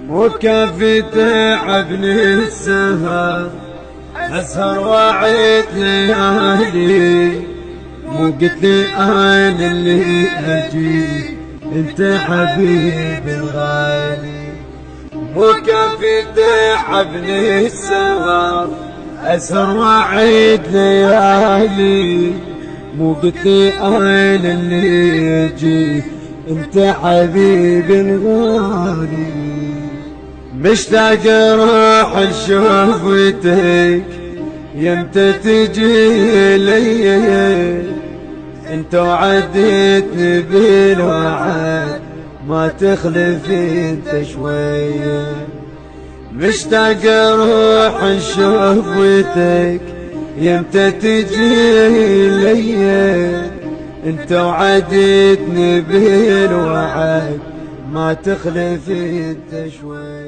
مو كافي تعبني السهر، أسهر واعيد ليالي. مو قلت لي أنا اللي أجي، أنت حبيبي الغالي. مو كافي تعبني السهر، أسهر واعيد ليالي. مو قلت لي أنا اللي أجي، أنت حبيبي الغالي. مشتاق اروح لشوفتك، يمتى تجي لي؟ انت وعدتني بالوعد، ما تخلف انت شوية. مشتاق اروح لشوفتك، يمتى تجي لي؟ انت وعدتني بالوعد، ما تخلف انت شوية.